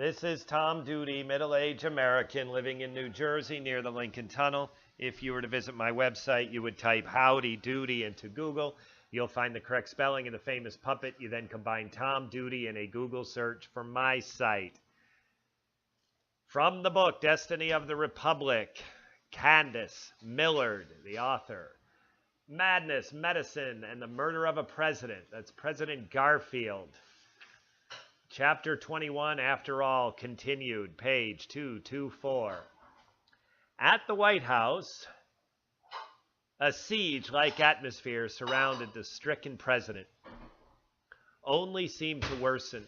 This is Tom Doody, middle-aged American living in New Jersey near the Lincoln Tunnel. If you were to visit my website, you would type Howdy Doody into Google. You'll find the correct spelling of the famous puppet. You then combine Tom Doody in a Google search for my site. From the book, Destiny of the Republic, Candice Millard, the author. Madness, Medicine, and the Murder of a President. That's President Garfield. Chapter 21, After All, continued, page 224. At the White House, a siege-like atmosphere surrounded the stricken president. Only seemed to worsen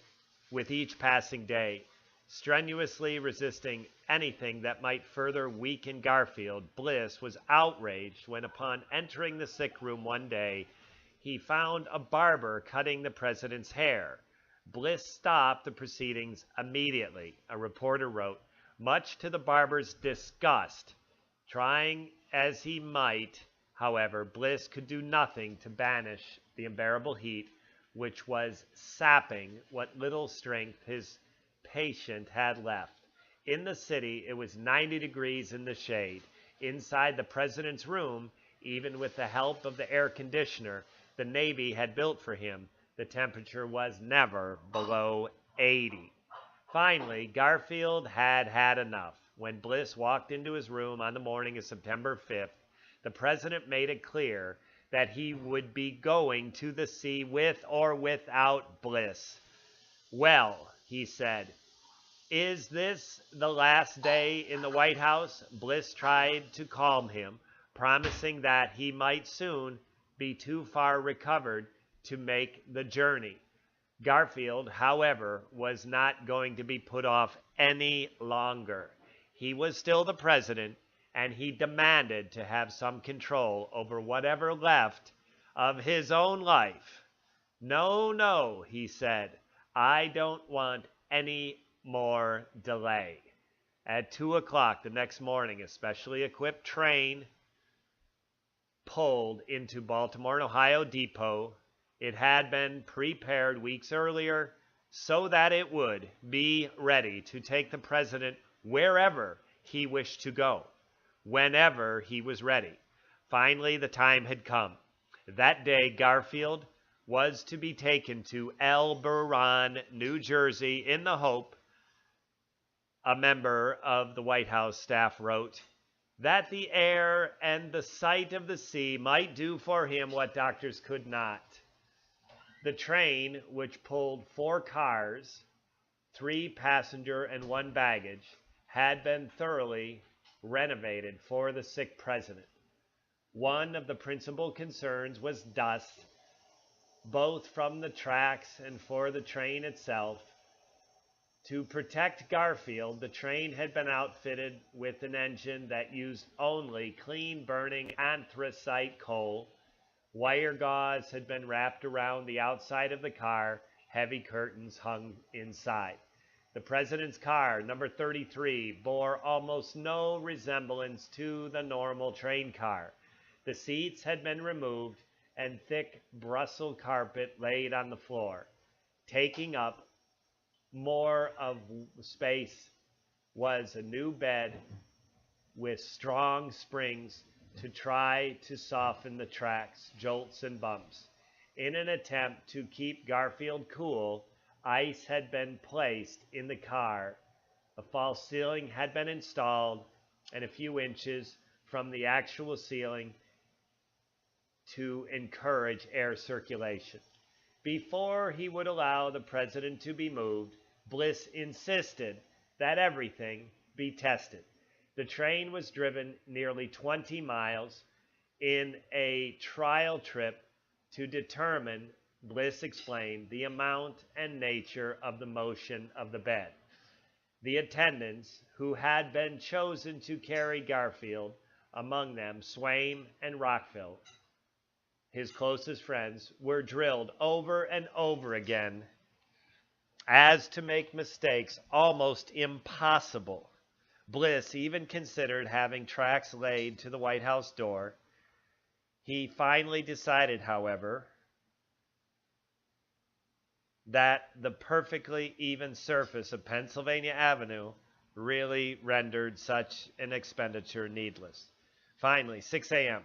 with each passing day, strenuously resisting anything that might further weaken Garfield. Bliss was outraged when, upon entering the sick room one day, he found a barber cutting the president's hair. Bliss stopped the proceedings immediately, a reporter wrote, much to the barber's disgust. Trying as he might, however, Bliss could do nothing to banish the unbearable heat, which was sapping what little strength his patient had left. In the city, it was 90 degrees in the shade. Inside the president's room, even with the help of the air conditioner the Navy had built for him, the temperature was never below 80. Finally, Garfield had had enough. When Bliss walked into his room on the morning of September 5th, the president made it clear that he would be going to the sea with or without Bliss. Well, he said, is this the last day in the White House? Bliss tried to calm him, promising that he might soon be too far recovered to make the journey. Garfield, however, was not going to be put off any longer. He was still the president, and he demanded to have some control over whatever left of his own life. No, no, he said, I don't want any more delay. At 2 o'clock the next morning, a specially equipped train pulled into Baltimore and Ohio depot. It had been prepared weeks earlier so that it would be ready to take the president wherever he wished to go, whenever he was ready. Finally, the time had come. That day, Garfield was to be taken to Elberon, New Jersey, in the hope, a member of the White House staff wrote, that the air and the sight of the sea might do for him what doctors could not. The train, which pulled 4 cars, 3 passenger and 1 baggage, had been thoroughly renovated for the sick president. One of the principal concerns was dust, both from the tracks and for the train itself. To protect Garfield, the train had been outfitted with an engine that used only clean-burning anthracite coal. Wire gauze had been wrapped around the outside of the car. Heavy curtains hung inside. The president's car, number 33, bore almost no resemblance to the normal train car. The seats had been removed and thick Brussels carpet laid on the floor. Taking up more of space was a new bed with strong springs to try to soften the tracks, jolts, and bumps. In an attempt to keep Garfield cool, ice had been placed in the car. A false ceiling had been installed, and a few inches from the actual ceiling to encourage air circulation. Before he would allow the president to be moved, Bliss insisted that everything be tested. The train was driven nearly 20 miles in a trial trip to determine, Bliss explained, the amount and nature of the motion of the bed. The attendants who had been chosen to carry Garfield, among them Swain and Rockwell, his closest friends, were drilled over and over again as to make mistakes almost impossible. Bliss even considered having tracks laid to the White House door. He finally decided, however, that the perfectly even surface of Pennsylvania Avenue really rendered such an expenditure needless. Finally, 6 a.m.,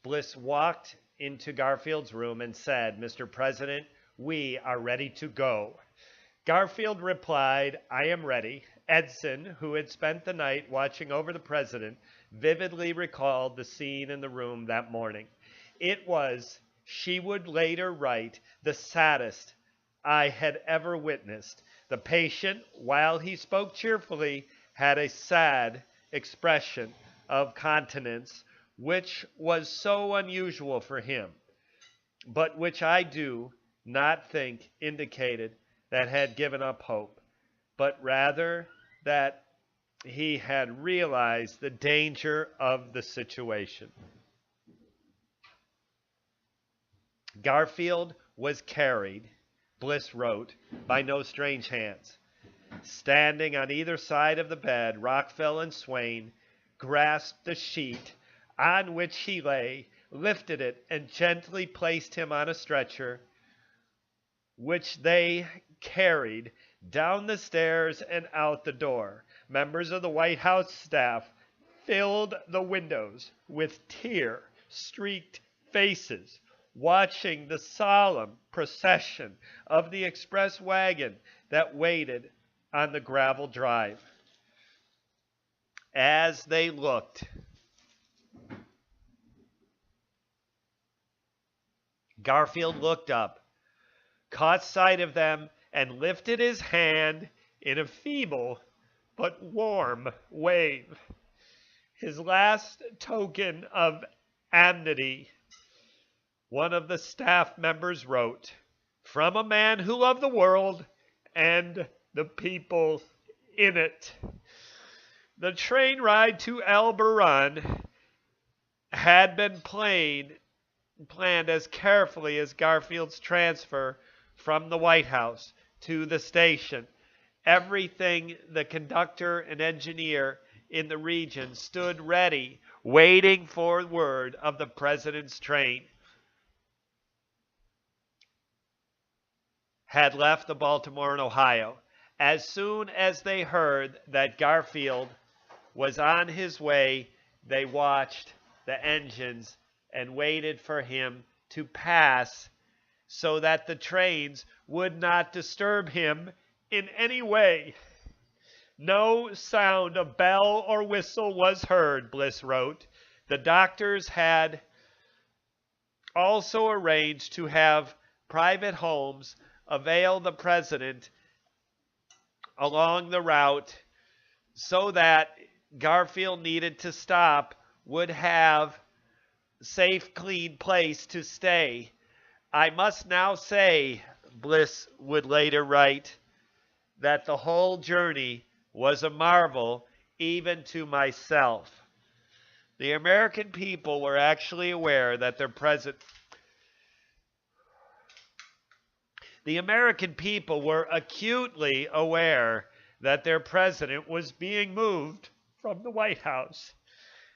Bliss walked into Garfield's room and said, "Mr. President, we are ready to go." Garfield replied, "I am ready." Edson, who had spent the night watching over the president, vividly recalled the scene in the room that morning. It was, she would later write, the saddest I had ever witnessed. The patient, while he spoke cheerfully, had a sad expression of countenance, which was so unusual for him, but which I do not think indicated that had given up hope, but rather that he had realized the danger of the situation. Garfield was carried, Bliss wrote, by no strange hands. Standing on either side of the bed, Rockwell and Swain grasped the sheet on which he lay, lifted it, and gently placed him on a stretcher, which they carried down the stairs and out the door. Members of the White House staff filled the windows with tear-streaked faces, watching the solemn procession of the express wagon that waited on the gravel drive. As they looked, Garfield looked up, caught sight of them, and lifted his hand in a feeble but warm wave. His last token of amity, one of the staff members wrote, "From a man who loved the world and the people in it." The train ride to Elberon had been planned as carefully as Garfield's transfer from the White House to the station. Everything the conductor and engineer in the region stood ready, waiting for word of the president's train, had left the Baltimore and Ohio. As soon as they heard that Garfield was on his way, they watched the engines and waited for him to pass so that the trains would not disturb him in any way. No sound of bell or whistle was heard, Bliss wrote. The doctors had also arranged to have private homes avail the president along the route so that Garfield needed to stop would have safe, clean place to stay. I must now say, Bliss would later write, that the whole journey was a marvel even to myself. The American people were actually aware that their president The American people were acutely aware that their president was being moved from the White House.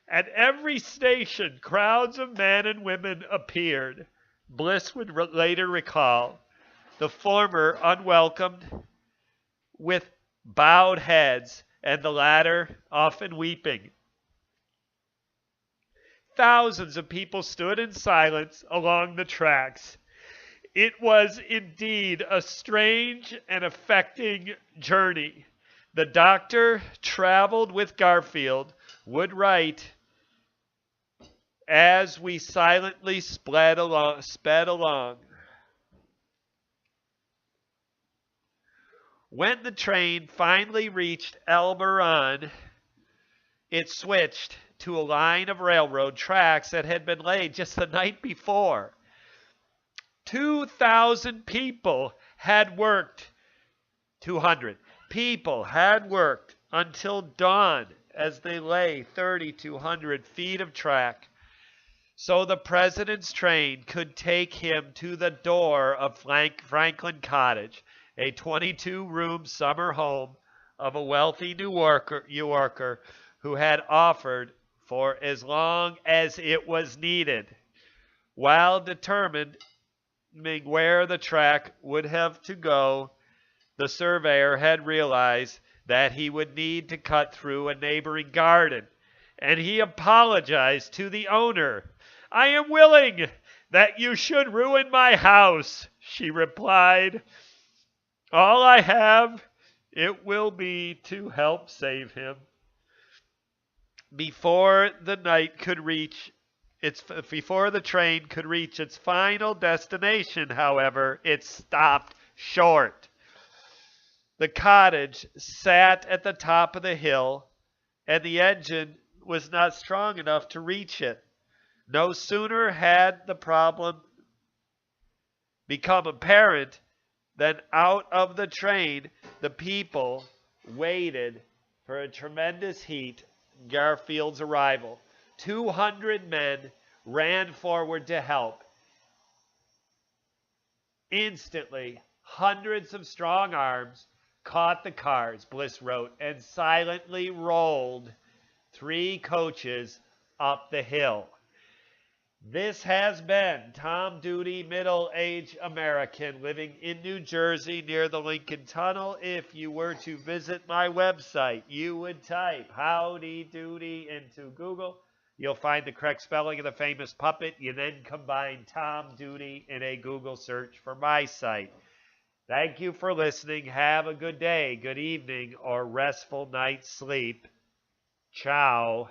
At every station, crowds of men and women appeared. Bliss would later recall, the former unwelcomed with bowed heads, and the latter often weeping. Thousands of people stood in silence along the tracks. It was indeed a strange and affecting journey. The doctor traveled with Garfield, would write, as we silently sped along. When the train finally reached Elberon, it switched to a line of railroad tracks that had been laid just the night before. 200 people had worked until dawn as they lay 3,200 feet of track, so the president's train could take him to the door of Franklin Cottage, a 22-room summer home of a wealthy New Yorker who had offered for as long as it was needed, while determined where the track would have to go, the surveyor had realized that he would need to cut through a neighboring garden, and he apologized to the owner. "I am willing that you should ruin my house," she replied. "All I have, it will be to help save him." Before the train could reach its final destination, however, it stopped short. The cottage sat at the top of the hill, and the engine was not strong enough to reach it. No sooner had the problem become apparent than out of the train the people waited for a tremendous heat Garfield's arrival. 200 men ran forward to help. Instantly, hundreds of strong arms caught the cars, Bliss wrote, and silently rolled 3 coaches up the hill. This has been Tom Doody, middle-aged American living in New Jersey near the Lincoln Tunnel. If you were to visit my website, you would type Howdy Doody into Google. You'll find the correct spelling of the famous puppet. You then combine Tom Doody in a Google search for my site. Thank you for listening. Have a good day, good evening, or restful night's sleep. Ciao.